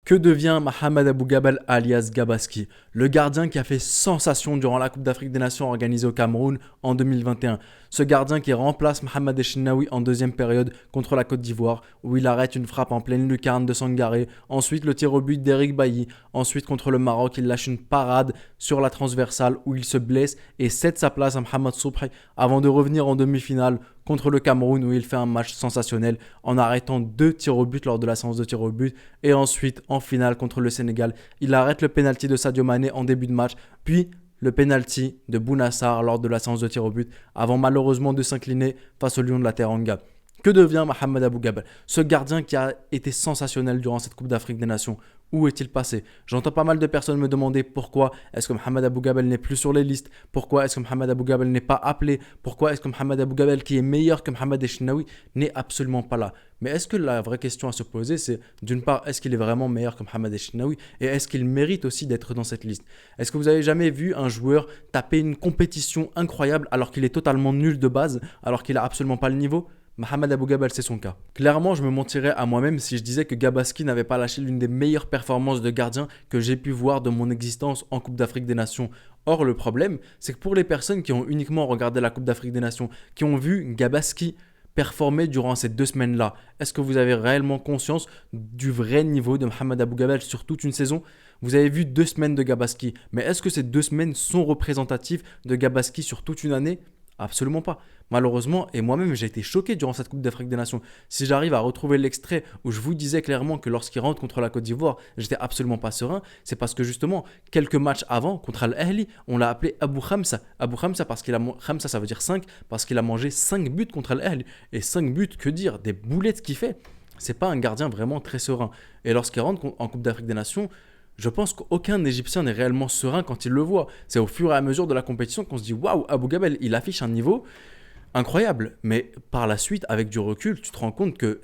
Que devient Mohamed Abou Gabel alias Gabaski, le gardien qui a fait sensation durant la Coupe d'Afrique des Nations organisée au Cameroun en 2021? Ce gardien qui remplace Mohamed Echnaoui en deuxième période contre la Côte d'Ivoire, où il arrête une frappe en pleine lucarne de Sangaré, ensuite le tir au but d'Eric Bailly, ensuite contre le Maroc, il lâche une parade sur la transversale où il se blesse et cède sa place à Mohamed Soubhi avant de revenir en demi-finale contre le Cameroun où il fait un match sensationnel en arrêtant 2 tirs au but lors de la séance de tirs au but et ensuite en finale contre le Sénégal, il arrête le pénalty de Sadio Mané en début de match, puis le pénalty de Bounassar lors de la séance de tir au but avant malheureusement de s'incliner face au Lion de la Teranga. Que devient Mohamed Abou Gabel, ce gardien qui a été sensationnel durant cette Coupe d'Afrique des Nations? Où est-il passé? J'entends pas mal de personnes me demander pourquoi est-ce que Mohamed Abou Gabel n'est plus sur les listes, pourquoi est-ce que Mohamed Abou Gabel n'est pas appelé, pourquoi est-ce que Mohamed Abou Gabel qui est meilleur que Mohamed Echnaoui n'est absolument pas là. Mais est-ce que la vraie question à se poser, c'est d'une part, est-ce qu'il est vraiment meilleur que Mohamed Echnaoui et est-ce qu'il mérite aussi d'être dans cette liste? Est-ce que vous avez jamais vu un joueur taper une compétition incroyable alors qu'il est totalement nul de base, alors qu'il a absolument pas le niveau? Mohamed Abou Gabel, c'est son cas. Clairement, je me mentirais à moi-même si je disais que Gabaski n'avait pas lâché l'une des meilleures performances de gardien que j'ai pu voir de mon existence en Coupe d'Afrique des Nations. Or, le problème, c'est que pour les personnes qui ont uniquement regardé la Coupe d'Afrique des Nations, qui ont vu Gabaski performer durant ces 2 semaines-là, est-ce que vous avez réellement conscience du vrai niveau de Mohamed Abou Gabel sur toute une saison? Vous avez vu 2 semaines de Gabaski, mais est-ce que ces 2 semaines sont représentatives de Gabaski sur toute une année? Absolument pas. Malheureusement, et moi-même j'ai été choqué durant cette Coupe d'Afrique des Nations. Si j'arrive à retrouver l'extrait où je vous disais clairement que lorsqu'il rentre contre la Côte d'Ivoire, j'étais absolument pas serein, c'est parce que justement, quelques matchs avant, contre Al-Ahli, on l'a appelé Abou Khamsa. Abou Khamsa, Khamsa ça veut dire 5, parce qu'il a mangé 5 buts contre Al-Ahli. Et 5 buts, que dire? Des boulettes qu'il fait. C'est pas un gardien vraiment très serein. Et lorsqu'il rentre en Coupe d'Afrique des Nations, je pense qu'aucun Égyptien n'est réellement serein quand il le voit. C'est au fur et à mesure de la compétition qu'on se dit waouh, Abou Gabel, il affiche un niveau incroyable. Mais par la suite, avec du recul, tu te rends compte que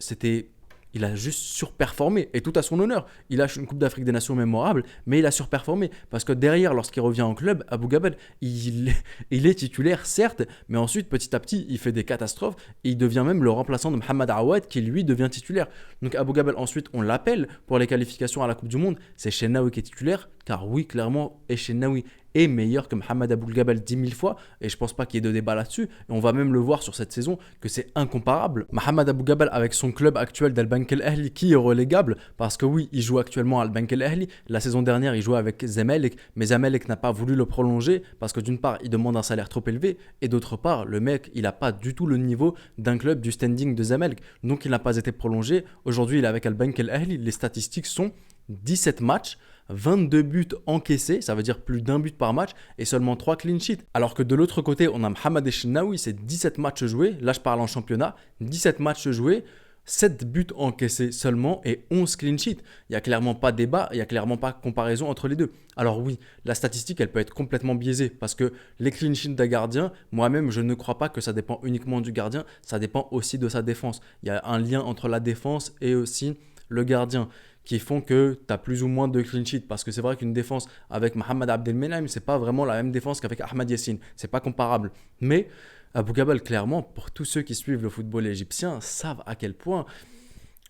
il a juste surperformé. Et tout à son honneur. Il lâche une Coupe d'Afrique des Nations mémorable, mais il a surperformé. Parce que derrière, lorsqu'il revient en club, Abou Gabel, il est titulaire, certes, mais ensuite, petit à petit, il fait des catastrophes. Et il devient même le remplaçant de Mohamed Awad, qui lui devient titulaire. Donc Abou Gabel, ensuite, on l'appelle pour les qualifications à la Coupe du Monde. C'est Chenaoui qui est titulaire, car oui, clairement, Chenaoui est meilleur que Mohamed Abou Gabel 10 000 fois, et je pense pas qu'il y ait de débat là-dessus, et on va même le voir sur cette saison, que c'est incomparable. Mohamed Abou Gabel avec son club actuel d'Al Bank El Ahli qui est relégable, parce que oui, il joue actuellement à Al Bank El Ahli, la saison dernière il jouait avec Zamalek, mais Zamalek n'a pas voulu le prolonger, parce que d'une part il demande un salaire trop élevé, et d'autre part le mec il a pas du tout le niveau d'un club du standing de Zamalek, donc il n'a pas été prolongé. Aujourd'hui il est avec Al Bank El Ahli, les statistiques sont 17 matchs, 22 buts encaissés, ça veut dire plus d'un but par match, et seulement 3 clean sheets. Alors que de l'autre côté, on a Mohamed Echnaoui, c'est 17 matchs joués, là je parle en championnat, 17 matchs joués, 7 buts encaissés seulement et 11 clean sheets. Il n'y a clairement pas débat, il n'y a clairement pas comparaison entre les deux. Alors oui, la statistique, elle peut être complètement biaisée parce que les clean sheets d'un gardien, moi-même, je ne crois pas que ça dépend uniquement du gardien, ça dépend aussi de sa défense. Il y a un lien entre la défense et aussi le gardien qui font que tu as plus ou moins de clean sheet. Parce que c'est vrai qu'une défense avec Mohamed Abdelmenem, c'est pas vraiment la même défense qu'avec Ahmad Yassine. C'est pas comparable. Mais Abou Gabel, clairement, pour tous ceux qui suivent le football égyptien, savent à quel point,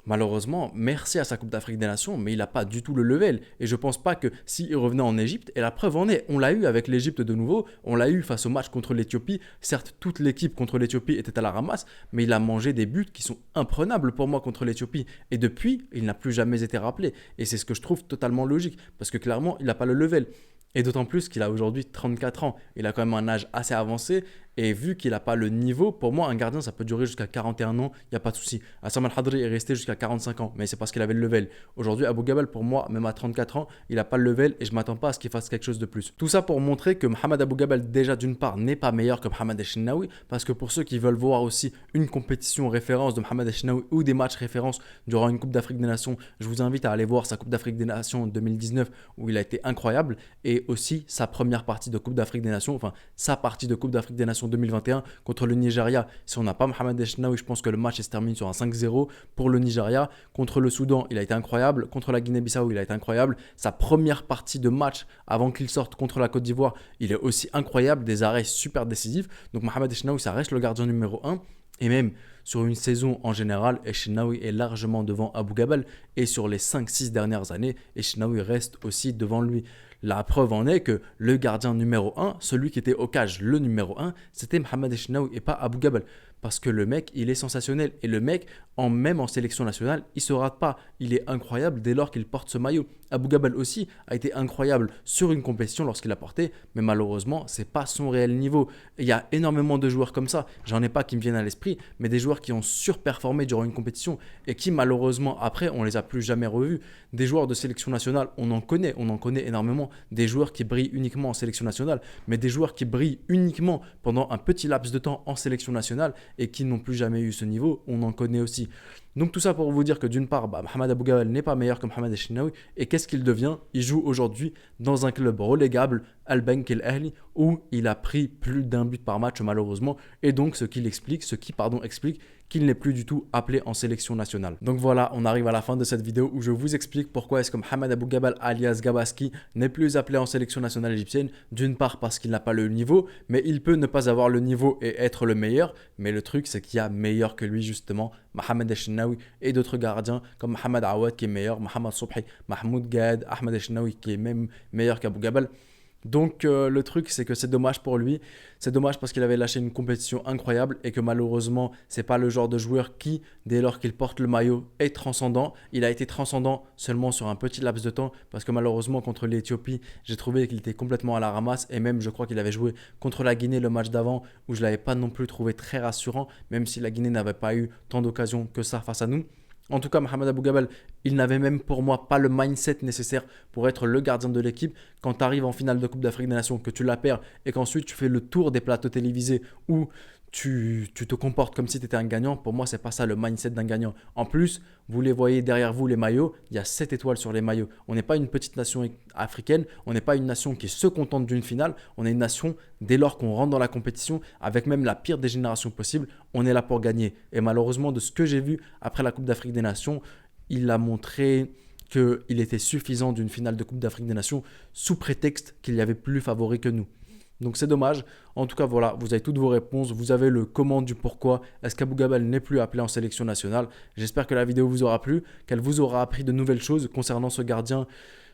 malheureusement, merci à sa Coupe d'Afrique des Nations, mais il n'a pas du tout le level. Et je pense pas que s'il revenait en Égypte, et la preuve en est, on l'a eu avec l'Égypte de nouveau, on l'a eu face au match contre l'Éthiopie. Certes, toute l'équipe contre l'Éthiopie était à la ramasse, mais il a mangé des buts qui sont imprenables pour moi contre l'Éthiopie. Et depuis, il n'a plus jamais été rappelé. Et c'est ce que je trouve totalement logique, parce que clairement, il n'a pas le level. Et d'autant plus qu'il a aujourd'hui 34 ans. Il a quand même un âge assez avancé. Et vu qu'il n'a pas le niveau, pour moi, un gardien, ça peut durer jusqu'à 41 ans, il n'y a pas de souci. Assam Al-Hadri est resté jusqu'à 45 ans, mais c'est parce qu'il avait le level. Aujourd'hui, Abou Gabel, pour moi, même à 34 ans, il n'a pas le level et je ne m'attends pas à ce qu'il fasse quelque chose de plus. Tout ça pour montrer que Mohamed Abou Gabel, déjà d'une part, n'est pas meilleur que Mohamed Echnaoui, parce que pour ceux qui veulent voir aussi une compétition référence de Mohamed Echnaoui ou des matchs référence durant une Coupe d'Afrique des Nations, je vous invite à aller voir sa Coupe d'Afrique des Nations 2019 où il a été incroyable et aussi sa première partie de Coupe d'Afrique des Nations, enfin sa partie de Coupe d'Afrique des Nations 2021 contre le Nigeria. Si on n'a pas Mohamed Echnaoui, je pense que le match se termine sur un 5-0 pour le Nigeria. Contre le Soudan, il a été incroyable. Contre la Guinée-Bissau, il a été incroyable. Sa première partie de match avant qu'il sorte contre la Côte d'Ivoire, il est aussi incroyable. Des arrêts super décisifs. Donc Mohamed Echnaoui, ça reste le gardien numéro 1. Et même sur une saison en général, Eshnaoui est largement devant Abou Gabal et sur les 5-6 dernières années, Eshnaoui reste aussi devant lui. La preuve en est que le gardien numéro 1, celui qui était au cage, le numéro 1, c'était Mohamed Eshnaoui et pas Abou Gabal. Parce que le mec, il est sensationnel. Et le mec, même en sélection nationale, il se rate pas. Il est incroyable dès lors qu'il porte ce maillot. Abou Gabal aussi a été incroyable sur une compétition lorsqu'il l'a porté, mais malheureusement, c'est pas son réel niveau. Il y a énormément de joueurs comme ça. J'en ai pas qui me viennent à l'esprit, mais des joueurs qui ont surperformé durant une compétition et qui malheureusement après, on les a plus jamais revus. Des joueurs de sélection nationale, on en connaît énormément. Des joueurs qui brillent uniquement en sélection nationale, mais des joueurs qui brillent uniquement pendant un petit laps de temps en sélection nationale et qui n'ont plus jamais eu ce niveau, on en connaît aussi. Donc tout ça pour vous dire que d'une part, Mohamed Abou Gabal n'est pas meilleur que Mohamed Eshnaoui. Et qu'est-ce qu'il devient? Il joue aujourd'hui dans un club relégable, Al Bank El Ahli, où il a pris plus d'un but par match malheureusement. Et donc ce qui explique qu'il n'est plus du tout appelé en sélection nationale. Donc voilà, on arrive à la fin de cette vidéo où je vous explique pourquoi est-ce que Mohamed Abou Gabal alias Gabaski n'est plus appelé en sélection nationale égyptienne. D'une part parce qu'il n'a pas le niveau, mais il peut ne pas avoir le niveau et être le meilleur. Mais le truc c'est qu'il y a meilleur que lui justement, Mohamed Eshnaoui et d'autres gardiens comme Mohamed Awad qui est meilleur, Mohamed Sobhi, Mahmoud Gad, Ahmed Eshnaoui qui est même meilleur qu'Abou Gabal. Donc le truc c'est que c'est dommage pour lui, c'est dommage parce qu'il avait lâché une compétition incroyable et que malheureusement c'est pas le genre de joueur qui, dès lors qu'il porte le maillot, est transcendant. Il a été transcendant seulement sur un petit laps de temps parce que malheureusement contre l'Éthiopie j'ai trouvé qu'il était complètement à la ramasse et même je crois qu'il avait joué contre la Guinée le match d'avant où je l'avais pas non plus trouvé très rassurant même si la Guinée n'avait pas eu tant d'occasions que ça face à nous. En tout cas, Mohamed Abou Gabal, il n'avait même pour moi pas le mindset nécessaire pour être le gardien de l'équipe. Quand tu arrives en finale de Coupe d'Afrique des Nations, que tu la perds et qu'ensuite tu fais le tour des plateaux télévisés où tu te comportes comme si tu étais un gagnant, pour moi, c'est pas ça le mindset d'un gagnant. En plus, vous les voyez derrière vous, les maillots, il y a 7 étoiles sur les maillots. On n'est pas une petite nation africaine, on n'est pas une nation qui se contente d'une finale, on est une nation, dès lors qu'on rentre dans la compétition, avec même la pire des générations possibles, on est là pour gagner. Et malheureusement, de ce que j'ai vu après la Coupe d'Afrique des Nations, il a montré qu'il était suffisant d'une finale de Coupe d'Afrique des Nations sous prétexte qu'il y avait plus favoris que nous. Donc c'est dommage. En tout cas, voilà, vous avez toutes vos réponses. Vous avez le comment du pourquoi. Est-ce qu'Abou Gabal n'est plus appelé en sélection nationale? J'espère que la vidéo vous aura plu, qu'elle vous aura appris de nouvelles choses concernant ce gardien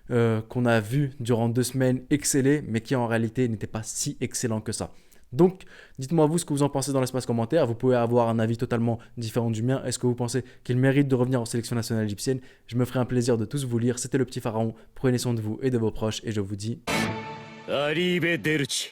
qu'on a vu durant 2 semaines exceller, mais qui en réalité n'était pas si excellent que ça. Donc, dites-moi vous ce que vous en pensez dans l'espace commentaire. Vous pouvez avoir un avis totalement différent du mien. Est-ce que vous pensez qu'il mérite de revenir en sélection nationale égyptienne? Je me ferai un plaisir de tous vous lire. C'était le petit pharaon. Prenez soin de vous et de vos proches et je vous dis... Arrivederci.